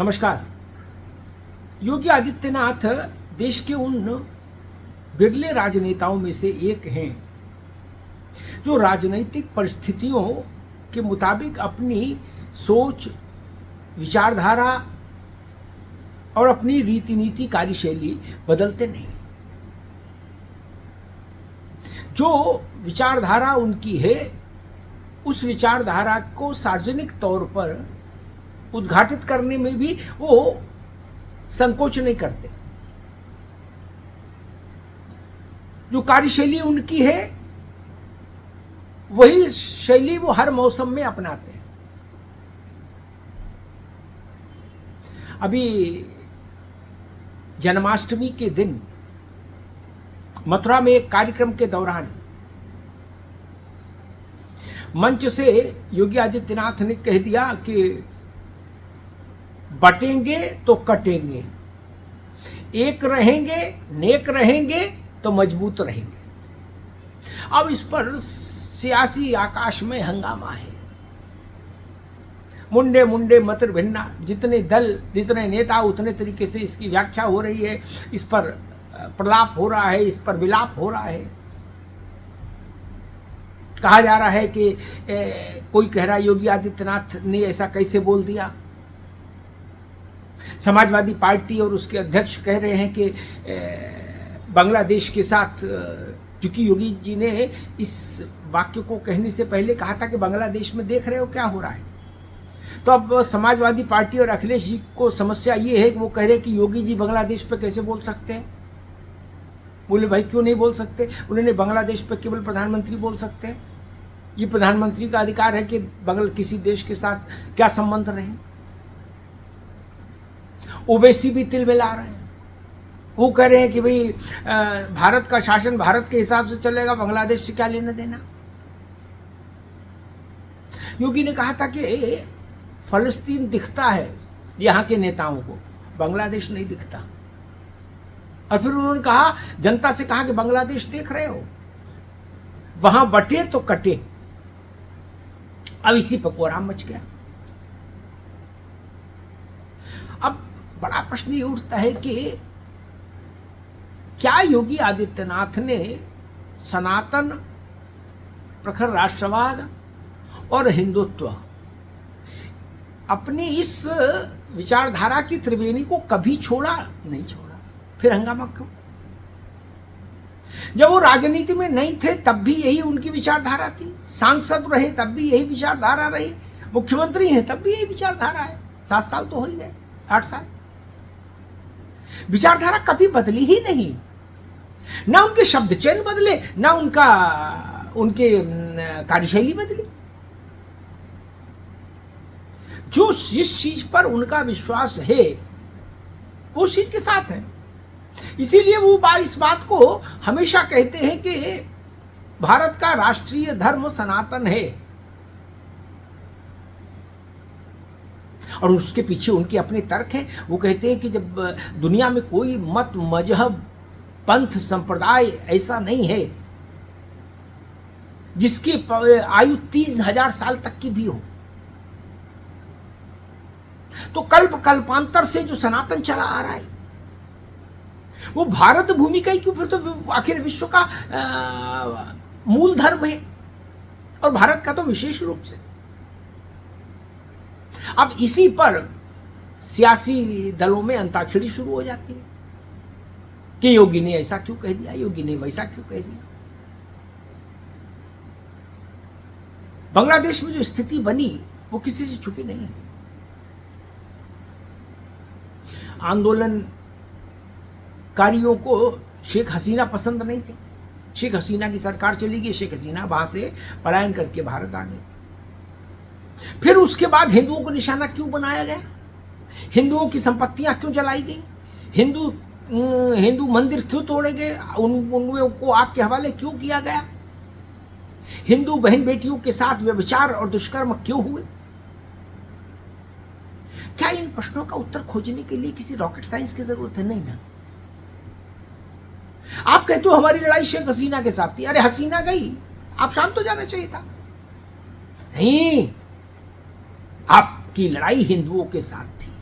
नमस्कार। योगी आदित्यनाथ देश के उन बिरले राजनेताओं में से एक हैं जो राजनीतिक परिस्थितियों के मुताबिक अपनी सोच, विचारधारा और अपनी रीति नीति कार्यशैली बदलते नहीं। जो विचारधारा उनकी है उस विचारधारा को सार्वजनिक तौर पर उद्घाटित करने में भी वो संकोच नहीं करते। जो कार्यशैली उनकी है वही शैली वो हर मौसम में अपनाते हैं। अभी जन्माष्टमी के दिन मथुरा में एक कार्यक्रम के दौरान मंच से योगी आदित्यनाथ ने कह दिया कि बटेंगे तो कटेंगे, एक रहेंगे, नेक रहेंगे तो मजबूत रहेंगे। अब इस पर सियासी आकाश में हंगामा है। मुंडे मुंडे मत भिन्ना, जितने दल जितने नेता उतने तरीके से इसकी व्याख्या हो रही है, इस पर प्रलाप हो रहा है, इस पर विलाप हो रहा है। कहा जा रहा है कि कोई कह रहा है योगी आदित्यनाथ ने ऐसा कैसे बोल दिया। समाजवादी पार्टी और उसके अध्यक्ष कह रहे हैं कि बांग्लादेश के साथ, क्योंकि योगी जी ने इस वाक्य को कहने से पहले कहा था कि बांग्लादेश में देख रहे हो क्या हो रहा है। तो अब समाजवादी पार्टी और अखिलेश जी को समस्या ये है कि वो कह रहे हैं कि योगी जी बांग्लादेश पे कैसे बोल सकते हैं। बोले भाई क्यों नहीं बोल सकते? उन्होंने बांग्लादेश पे केवल प्रधानमंत्री बोल सकते हैं। ये प्रधानमंत्री का अधिकार है कि किसी देश के साथ क्या संबंध रहे। ओवैसी भी तिल मिला रहे हैं। वो कह रहे हैं कि भाई भारत का शासन भारत के हिसाब से चलेगा, बांग्लादेश से क्या लेना देना। योगी ने कहा था कि फलस्तीन दिखता है यहां के नेताओं को, बांग्लादेश नहीं दिखता। और फिर उन्होंने कहा, जनता से कहा कि बांग्लादेश देख रहे हो, वहां बटे तो कटे। अब इसी पर कोहराम मच गया। अब बड़ा प्रश्न ये उठता है कि क्या योगी आदित्यनाथ ने सनातन, प्रखर राष्ट्रवाद और हिंदुत्व अपनी इस विचारधारा की त्रिवेणी को कभी छोड़ा? नहीं छोड़ा। फिर हंगामा क्यों? जब वो राजनीति में नहीं थे तब भी यही उनकी विचारधारा थी, सांसद रहे तब भी यही विचारधारा रही, मुख्यमंत्री हैं तब भी यही विचारधारा है। 7 साल तो हो ही गए, 8 साल। विचारधारा कभी बदली ही नहीं। ना उनके शब्द चयन बदले, ना उनके कार्यशैली बदली। जो जिस चीज पर उनका विश्वास है वो चीज के साथ है। इसीलिए वो इस बात को हमेशा कहते हैं कि भारत का राष्ट्रीय धर्म सनातन है। और उसके पीछे उनके अपने तर्क हैं। वो कहते हैं कि जब दुनिया में कोई मत, मजहब, पंथ, संप्रदाय ऐसा नहीं है जिसकी आयु 30,000 साल तक की भी हो, तो कल्पांतर से जो सनातन चला आ रहा है वो भारत भूमि का ही क्यों, फिर तो आखिर विश्व का मूल धर्म है और भारत का तो विशेष रूप से। अब इसी पर सियासी दलों में अंताक्षरी शुरू हो जाती है कि योगी ने ऐसा क्यों कह दिया, योगी ने वैसा क्यों कह दिया। बांग्लादेश में जो स्थिति बनी वो किसी से छुपी नहीं है। आंदोलनकारियों को शेख हसीना पसंद नहीं थे। शेख हसीना की सरकार चली गई, शेख हसीना वहां से पलायन करके भारत आ गए। फिर उसके बाद हिंदुओं को निशाना क्यों बनाया गया? हिंदुओं की संपत्तियां क्यों जलाई गई? हिंदू मंदिर क्यों तोड़े गए? उनको आग के हवाले क्यों किया गया? हिंदू बहन बेटियों के साथ व्यभिचार और दुष्कर्म क्यों हुए? क्या इन प्रश्नों का उत्तर खोजने के लिए किसी रॉकेट साइंस की जरूरत है? नहीं ना। आप कहते हो हमारी लड़ाई शेख हसीना के साथ थी। अरे हसीना गई, आप शांत हो जाना चाहिए था। नहीं, आपकी लड़ाई हिंदुओं के साथ थी।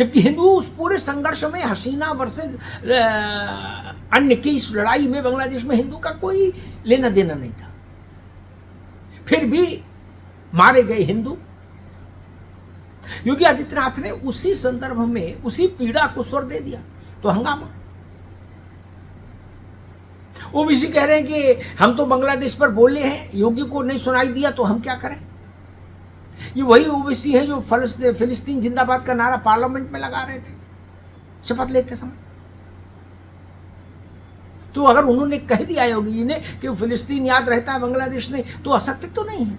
जबकि हिंदू उस पूरे संघर्ष में हसीना वर्सेस अन्य की इस लड़ाई में बांग्लादेश में हिंदू का कोई लेना देना नहीं था, फिर भी मारे गए हिंदू। योगी आदित्यनाथ ने उसी संदर्भ में उसी पीड़ा को स्वर दे दिया, तो हंगामा। ओबीसी कह रहे हैं कि हम तो बांग्लादेश पर बोले हैं, योगी को नहीं सुनाई दिया तो हम क्या करें। ये वही ओबीसी है जो फिलिस्तीन जिंदाबाद का नारा पार्लियामेंट में लगा रहे थे शपथ लेते समय। तो अगर उन्होंने कह दिया योगी जी ने कि फिलिस्तीन याद रहता है बांग्लादेश नहीं, तो असत्य तो नहीं है।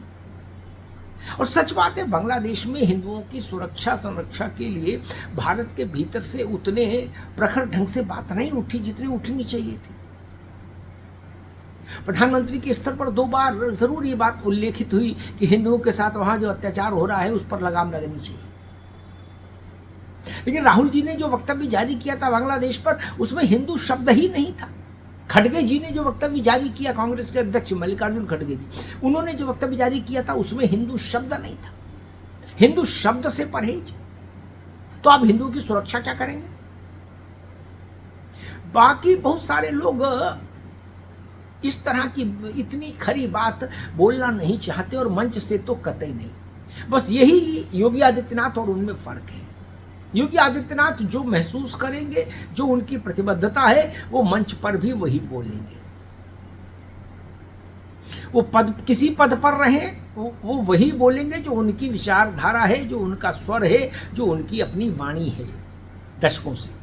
और सच बात है, बांग्लादेश में हिंदुओं की सुरक्षा संरक्षा के लिए भारत के भीतर से उतने प्रखर ढंग से बात नहीं उठी जितनी उठनी चाहिए थी। प्रधानमंत्री के स्तर पर 2 बार जरूर ये बात उल्लेखित हुई कि हिंदुओं के साथ वहां जो अत्याचार हो रहा है उस पर लगाम लगनी चाहिए। लेकिन राहुल जी ने जो वक्तव्य जारी किया था बांग्लादेश पर, उसमें हिंदू शब्द ही नहीं था। खड़गे जी ने जो वक्तव्य जारी किया, कांग्रेस के अध्यक्ष मल्लिकार्जुन खड़गे जी, उन्होंने जो वक्तव्य जारी किया था उसमें हिंदू शब्द नहीं था। हिंदू शब्द से परहेज। तो आप हिंदुओं की सुरक्षा क्या करेंगे? बाकी बहुत सारे लोग इस तरह की इतनी खरी बात बोलना नहीं चाहते और मंच से तो कतई नहीं। बस यही योगी आदित्यनाथ और उनमें फर्क है। योगी आदित्यनाथ जो महसूस करेंगे, जो उनकी प्रतिबद्धता है, वो मंच पर भी वही बोलेंगे। वो किसी पद पर रहें, वो वही बोलेंगे जो उनकी विचारधारा है, जो उनका स्वर है, जो उनकी अपनी वाणी है दशकों से।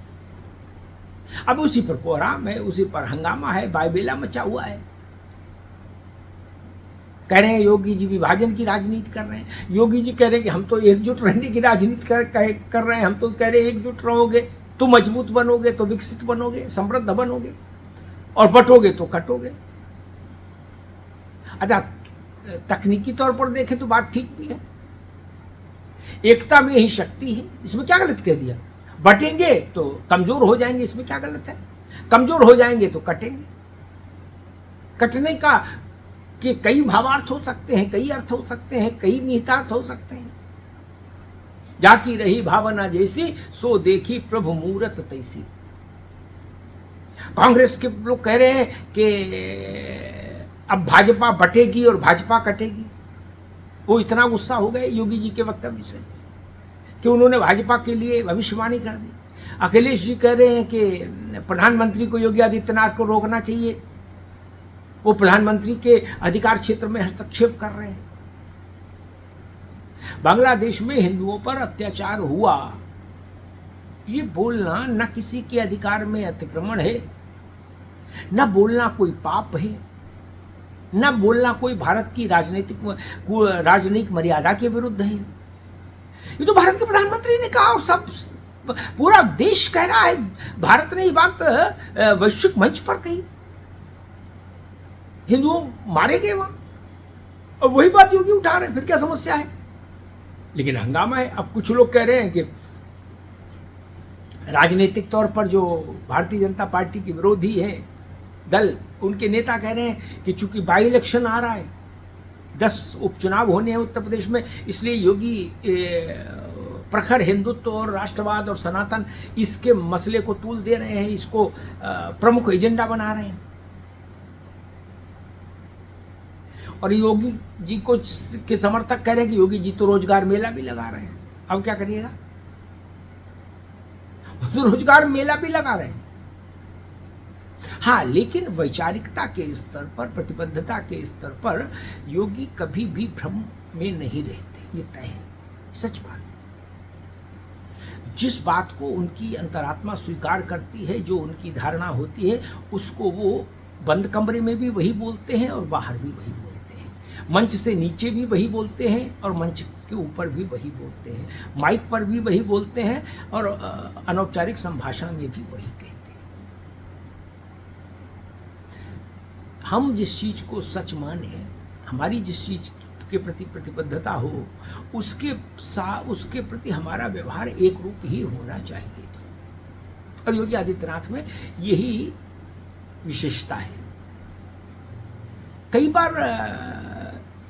अब उसी पर कोहराम है, उसी पर हंगामा है, बायबेला मचा हुआ है। कह रहे हैं योगी जी विभाजन की राजनीति कर रहे हैं। योगी जी कह रहे हैं कि हम तो एकजुट रहने की राजनीति कर रहे हैं। हम तो कह रहे हैं एकजुट रहोगे तो मजबूत बनोगे, तो विकसित बनोगे, समृद्ध बनोगे, और बटोगे तो कटोगे। अच्छा, तकनीकी तौर पर देखें तो बात ठीक भी है। एकता में ही शक्ति है, इसमें क्या गलत कह दिया। बटेंगे तो कमजोर हो जाएंगे, इसमें क्या गलत है। कमजोर हो जाएंगे तो कटेंगे। कटने का कि कई भावार्थ हो सकते हैं, कई अर्थ हो सकते हैं, कई निहितार्थ हो सकते हैं। जाकी रही भावना जैसी, सो देखी प्रभु मूरत तैसी। कांग्रेस के लोग कह रहे हैं कि अब भाजपा बटेगी और भाजपा कटेगी। वो इतना गुस्सा हो गए योगी जी के वक्तव्य से कि उन्होंने भाजपा के लिए भविष्यवाणी कर दी। अखिलेश जी कह रहे हैं कि प्रधानमंत्री को योगी आदित्यनाथ को रोकना चाहिए, वो प्रधानमंत्री के अधिकार क्षेत्र में हस्तक्षेप कर रहे हैं। बांग्लादेश में हिंदुओं पर अत्याचार हुआ, ये बोलना न किसी के अधिकार में अतिक्रमण है, न बोलना कोई पाप है, न बोलना कोई भारत की राजनीतिक मर्यादा के विरुद्ध है। ये तो भारत के प्रधानमंत्री ने कहा और सब पूरा देश कह रहा है। भारत ने ये बात वैश्विक मंच पर कही। हिंदुओं मारे गए वहां, और वही बात योगी उठा रहे हैं, फिर क्या समस्या है। लेकिन हंगामा है। अब कुछ लोग कह रहे हैं कि राजनीतिक तौर पर जो भारतीय जनता पार्टी के विरोधी है दल, उनके नेता कह रहे हैं कि चूंकि बाई इलेक्शन आ रहा है, 10 उपचुनाव होने हैं उत्तर प्रदेश में, इसलिए योगी प्रखर हिंदुत्व और राष्ट्रवाद और सनातन इसके मसले को तूल दे रहे हैं, इसको प्रमुख एजेंडा बना रहे हैं। और योगी जी को के समर्थक कह रहे हैं कि योगी जी तो रोजगार मेला भी लगा रहे हैं। अब क्या करिएगा, तो रोजगार मेला भी लगा रहे हैं। हाँ, लेकिन वैचारिकता के स्तर पर, प्रतिबद्धता के स्तर पर योगी कभी भी भ्रम में नहीं रहते, ये तय है, सच बात। जिस बात को उनकी अंतरात्मा स्वीकार करती है, जो उनकी धारणा होती है, उसको वो बंद कमरे में भी वही बोलते हैं और बाहर भी वही बोलते हैं। मंच से नीचे भी वही बोलते हैं और मंच के ऊपर भी वही बोलते हैं। माइक पर भी वही बोलते हैं और अनौपचारिक संभाषण में भी वही कहते हैं। हम जिस चीज को सच माने, हमारी जिस चीज के प्रति प्रतिबद्धता हो, उसके प्रति हमारा व्यवहार एक रूप ही होना चाहिए। और योगी आदित्यनाथ में यही विशेषता है। कई बार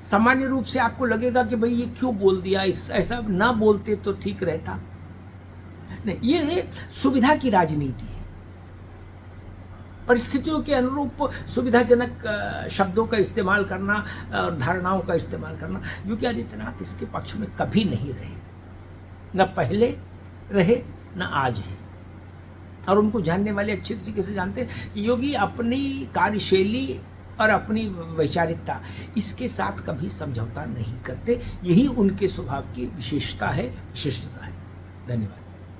सामान्य रूप से आपको लगेगा कि भाई ये क्यों बोल दिया, ऐसा ना बोलते तो ठीक रहता, नहीं, ये सुविधा की राजनीति है। परिस्थितियों के अनुरूप सुविधाजनक शब्दों का इस्तेमाल करना और धारणाओं का इस्तेमाल करना, योगी आदित्यनाथ इसके पक्ष में कभी नहीं रहे, न पहले रहे न आज है। और उनको जानने वाले अच्छे तरीके से जानते हैं कि योगी अपनी कार्यशैली और अपनी वैचारिकता इसके साथ कभी समझौता नहीं करते। यही उनके स्वभाव की विशेषता है, विशिष्टता है। धन्यवाद।